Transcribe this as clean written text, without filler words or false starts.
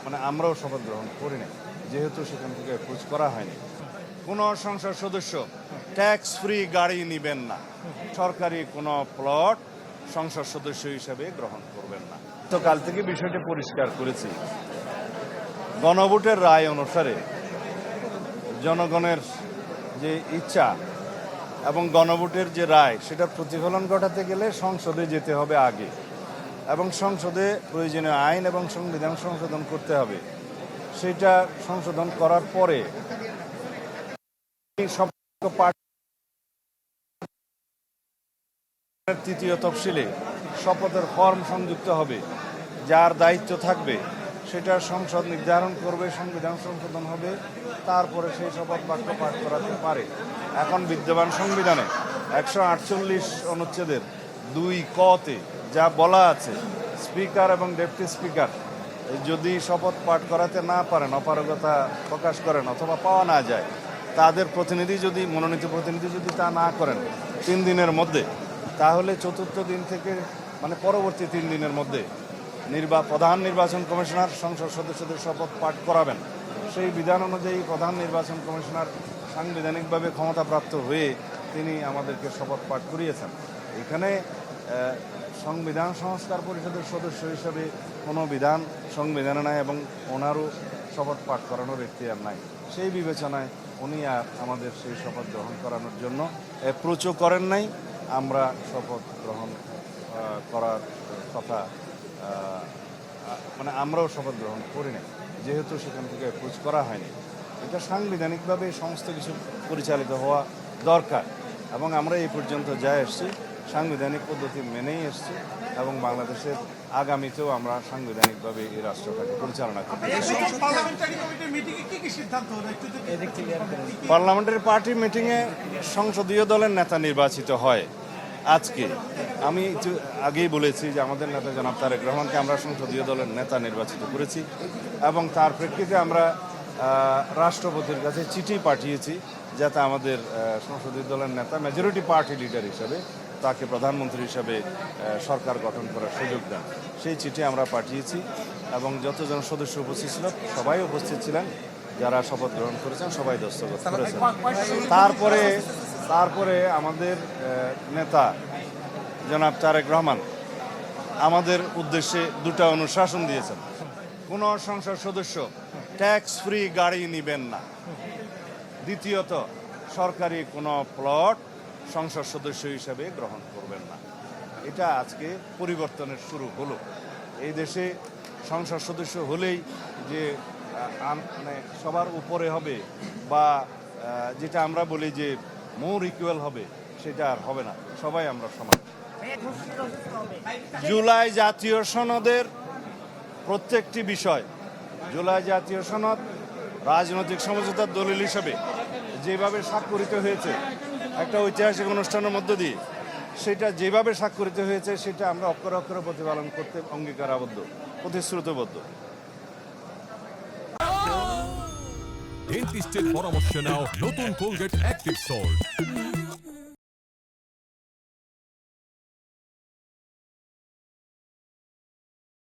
মানে আমরাও শপথ গ্রহণ করি নাই, যেহেতু সেখান থেকে অ্যাপ্রোচ করা হয়নি। কোনো সংসদ সদস্য ট্যাক্স ফ্রি গাড়ি নেবেন না, সরকারি কোনো প্লট সংসদ সদস্য হিসেবে গ্রহণ করবেন না। তো কাল থেকে বিষয়টি পরিষ্কার করেছি। গণভোটের রায় অনুসারে জনগণের যে ইচ্ছা এবং গণভোটের যে রায়, সেটা প্রতিফলন ঘটাতে গেলে সংসদে যেতে হবে আগে, এবং সংসদে প্রয়োজনীয় আইন এবং সংবিধান সংশোধন করতে হবে। সেটা সংশোধন করার পরে সব তৃতীয় তফসিলে শপথের ফর্ম সংযুক্ত হবে, যার দায়িত্ব থাকবে সেটা সংসদ নির্ধারণ করবে, সংবিধান সংশোধন হবে, তারপরে সেই শপথ বাক্য পাঠ করাতে পারে। এখন বিদ্যমান সংবিধানে 148 অনুচ্ছেদের 2 ক-তে যা বলা আছে, স্পিকার এবং ডেপুটি স্পিকার যদি শপথ পাঠ করাতে না পারেন, অপারগতা প্রকাশ করেন অথবা পাওয়া না যায়, তাদের প্রতিনিধি যদি মনোনীত প্রতিনিধি যদি তা না করেন 3 দিনের মধ্যে, তাহলে চতুর্থ দিন থেকে মানে পরবর্তী 3 দিনের মধ্যে প্রধান নির্বাচন কমিশনার সংসদ সদস্যদের শপথ পাঠ করাবেন। সেই বিধান অনুযায়ী প্রধান নির্বাচন কমিশনার সাংবিধানিকভাবে ক্ষমতাপ্রাপ্ত হয়ে তিনি আমাদেরকে শপথ পাঠ করিয়েছেন। এখানে সংবিধান সংস্কার পরিষদের সদস্য হিসেবে কোনো বিধান সংবিধানে নাই এবং ওনারও শপথ পাঠ করানোর এখতিয়ার নাই। সেই বিবেচনায় উনি আর আমাদের সেই শপথ গ্রহণ করানোর জন্য অ্যাপ্রোচও করেন নাই। আমরা শপথ গ্রহণ করার কথা মানে আমরাও শপথ গ্রহণ করি নাই, যেহেতু সেখান থেকে অ্যাপ্রোচ করা হয়নি। এটা সাংবিধানিকভাবে সমস্ত কিছু পরিচালিত হওয়া দরকার, এবং আমরা এই পর্যন্ত যা এসেছি সাংবিধানিক পদ্ধতি মেনেই এসেছি, এবং বাংলাদেশের আগামীতেও আমরা সাংবিধানিকভাবে এই রাষ্ট্রটাকে পরিচালনা করব। পার্লামেন্টারি পার্টি মিটিংয়ে সংসদীয় দলের নেতা নির্বাচিত হয়। আজকে আমি আগেই বলেছি যে আমাদের নেতা জনাব তারেক রহমানকে আমরা সংসদীয় দলের নেতা নির্বাচিত করেছি, এবং তার প্রেক্ষিতে আমরা রাষ্ট্রপতির কাছে চিঠি পাঠিয়েছি যাতে আমাদের সংসদীয় দলের নেতা মেজরিটি পার্টি লিডার হিসেবে তাকে প্রধানমন্ত্রী হিসেবে সরকার গঠন করার সুযোগ দেন। সেই চিঠি আমরা পাঠিয়েছি, এবং যতজন সদস্য উপস্থিত ছিল সবাই উপস্থিত ছিলেন, যারা শপথ গ্রহণ করেছেন সবাই দস্তখত করেছেন। তারপরে আমাদের নেতা জনাব তারেক রহমান আমাদের উদ্দেশ্যে 2টা অনুশাসন দিয়েছেন। কোনো সংসদ সদস্য ট্যাক্স ফ্রি গাড়ি নেবেন না। দ্বিতীয়ত, সরকারি কোনো প্লট সংসদ সদস্য হিসেবে গ্রহণ করবেন না। এটা আজকে পরিবর্তনের শুরু হলো। এই দেশে সংসদ সদস্য হলেই যে মানে সবার উপরে হবে, বা যেটা আমরা বলি যে মোর ইকুয়াল হবে, সেটা আর হবে না। সবাই আমরা সমান। জুলাই জাতীয় সনদের প্রত্যেকটি বিষয়, জুলাই জাতীয় সনদ রাজনৈতিক সমঝোতার দলিল হিসেবে যেভাবে স্বাক্ষরিত হয়েছে একটা ঐতিহাসিক অনুষ্ঠানের মধ্য দিয়ে, সেটা যেভাবে স্বাক্ষরিত হয়েছে সেটা আমরা অক্ষরে অক্ষরে প্রতিপালন করতে অঙ্গীকারাবদ্ধ, প্রতিশ্রুতিবদ্ধ। ডেন্টিস্টের পরামর্শ নাও নতুন কোলগেট অ্যাক্টিভ সল্ট।